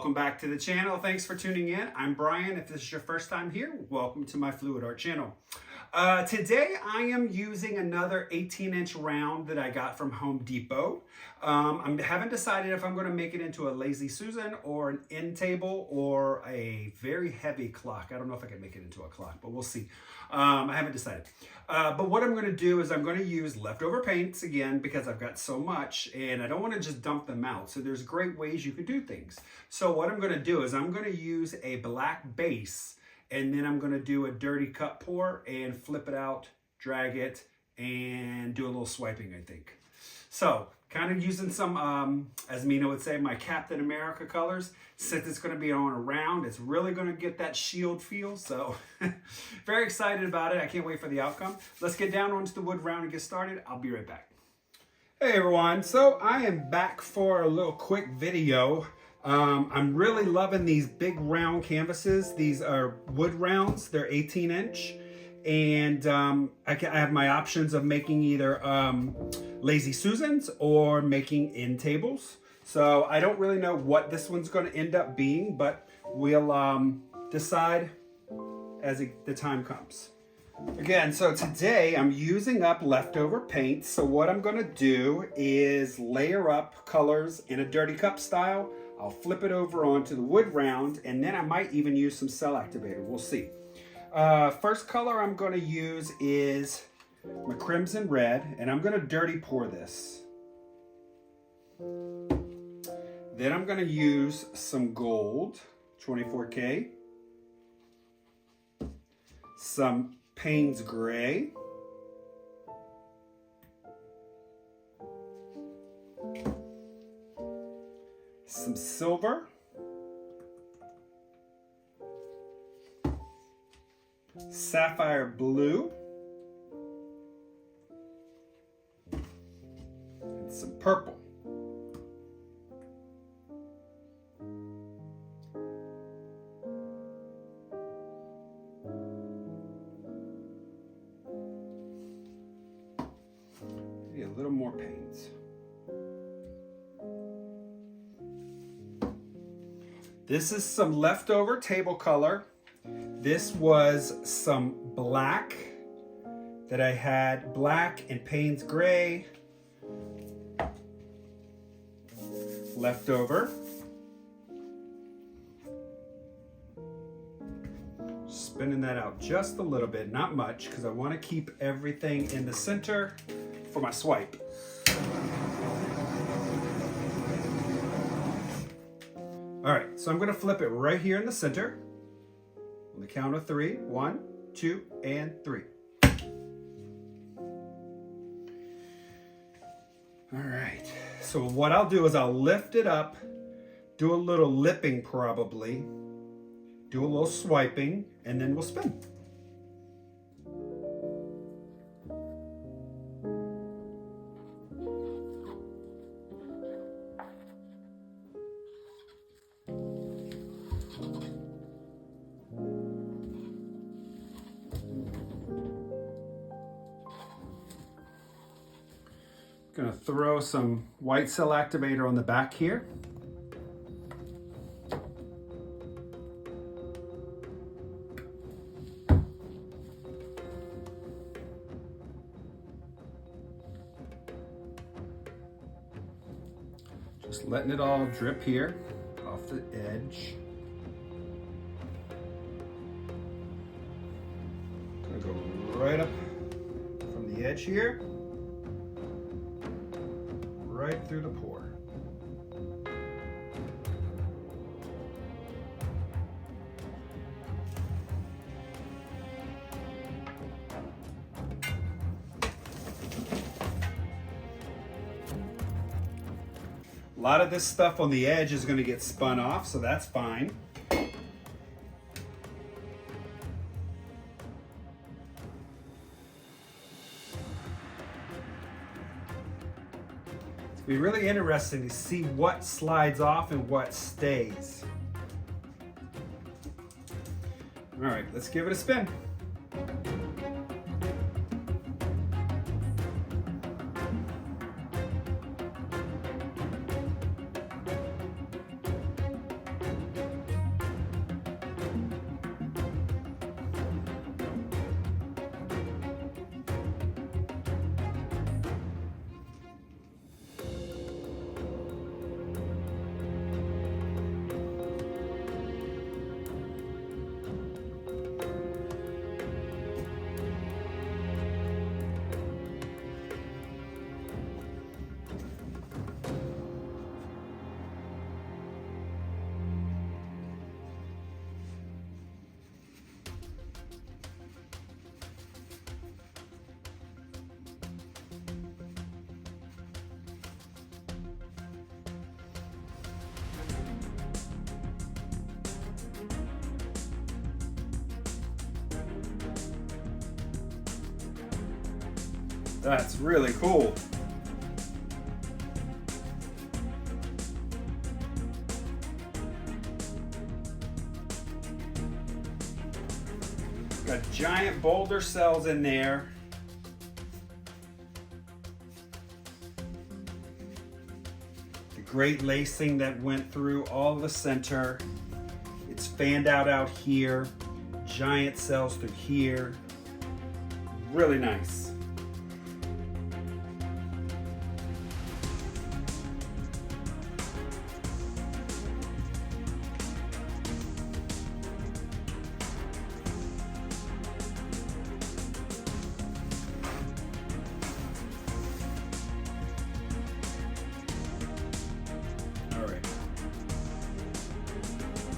welcome back to the channel. Thanks for tuning in. I'm Brian. If this is your first time here, welcome to my Fluid Art channel. Today I am using another 18-inch round that I got from Home Depot. I haven't decided if I'm going to make it into a Lazy Susan or an end table or a very heavy clock. I don't know if I can make it into a clock, but we'll see. I haven't decided. But what I'm going to do is I'm going to use leftover paints again because I've got so much and I don't want to just dump them out. So there's great ways you can do things. So what I'm going to do is I'm going to use a black base and then I'm going to do a dirty cut pour and flip it out, drag it, and do a little swiping, I think. So kind of using some, as Mina would say, my Captain America colors. Since it's going to be on a round, it's really going to get that shield feel. So very excited about it. I can't wait for the outcome. Let's get down onto the wood round and get started. I'll be right back. Hey everyone, so I am back for a little quick video. I'm really loving these big round canvases. These are wood rounds. They're 18-inch. And I have my options of making either Lazy Susans or making end tables. So I don't really know what this one's going to end up being, but we'll decide as the time comes. Again, so today I'm using up leftover paint. So what I'm going to do is layer up colors in a dirty cup style. I'll flip it over onto the wood round, and then I might even use some cell activator. We'll see. First color I'm going to use is my crimson red, and I'm going to dirty pour this. Then I'm going to use some gold, 24K, some Payne's gray, some silver, sapphire blue, and some purple. Maybe a little more paints. This is some leftover table color. This was some black that I had, black and Payne's gray left over. Spinning that out just a little bit, not much, because I want to keep everything in the center for my swipe. All right, so I'm going to flip it right here in the center. On the count of 3, 1, 2, and 3. All right, so what I'll do is I'll lift it up, do a little lipping probably, do a little swiping, and then we'll spin. Gonna throw some white cell activator on the back here. Just letting it all drip here off the edge. Gonna go right up from the edge here. Right through the pour. A lot of this stuff on the edge is going to get spun off, so that's fine. It'll be really interesting to see what slides off and what stays. All right, let's give it a spin. That's really cool. Got giant boulder cells in there. The great lacing that went through all the center. It's fanned out here. Giant cells through here. Really nice.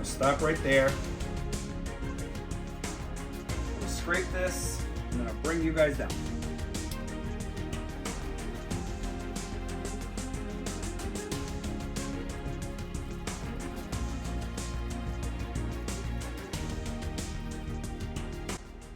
Stop right there. We'll scrape this, and then I'll bring you guys down.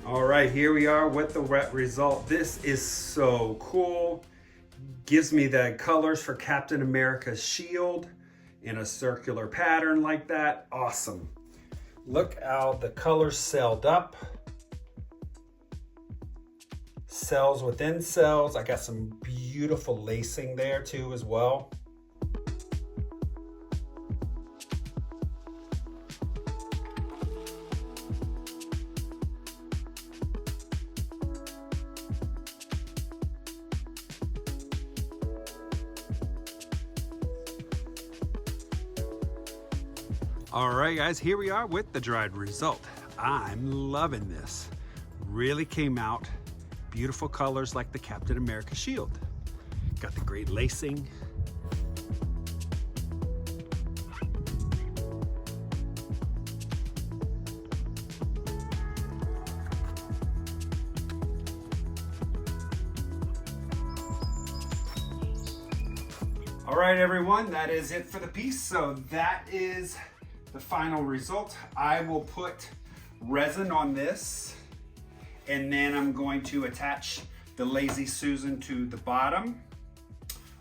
All right, here we are with the wet result. This is so cool. Gives me the colors for Captain America's shield in a circular pattern like that. Awesome. Look how the colors celled up. Cells within cells. I got some beautiful lacing there too as well. All right, guys, here we are with the dried result. I'm loving this. Really came out. Beautiful colors like the Captain America shield. Got the great lacing. All right, everyone, that is it for the piece. So that is the final result. I will put resin on this, and then I'm going to attach the Lazy Susan to the bottom,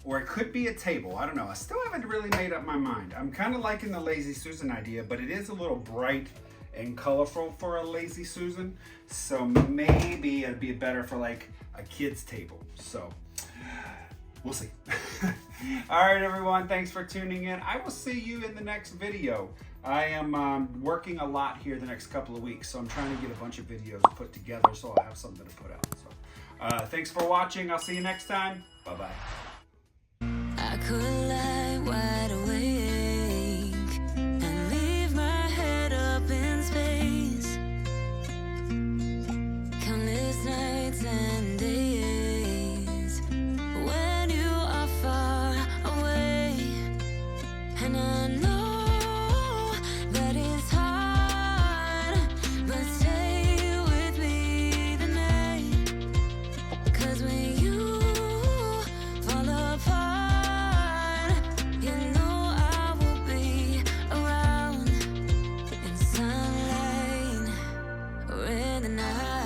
or it could be a table. I don't know. I still haven't really made up my mind. I'm kind of liking the Lazy Susan idea, but it is a little bright and colorful for a Lazy Susan, so maybe it'd be better for like a kid's table. So we'll see. All right, everyone, thanks for tuning in. I will see you in the next video. I am working a lot here the next couple of weeks, so I'm trying to get a bunch of videos put together so I'll have something to put out. So thanks for watching. I'll see you next time. Bye-bye. I could lie wide awake and leave my head up in space. Countless nights and days when you are far away, and I know that it's hard, but stay with me tonight, 'cause when you fall apart, you know I will be around in sunlight or in the night.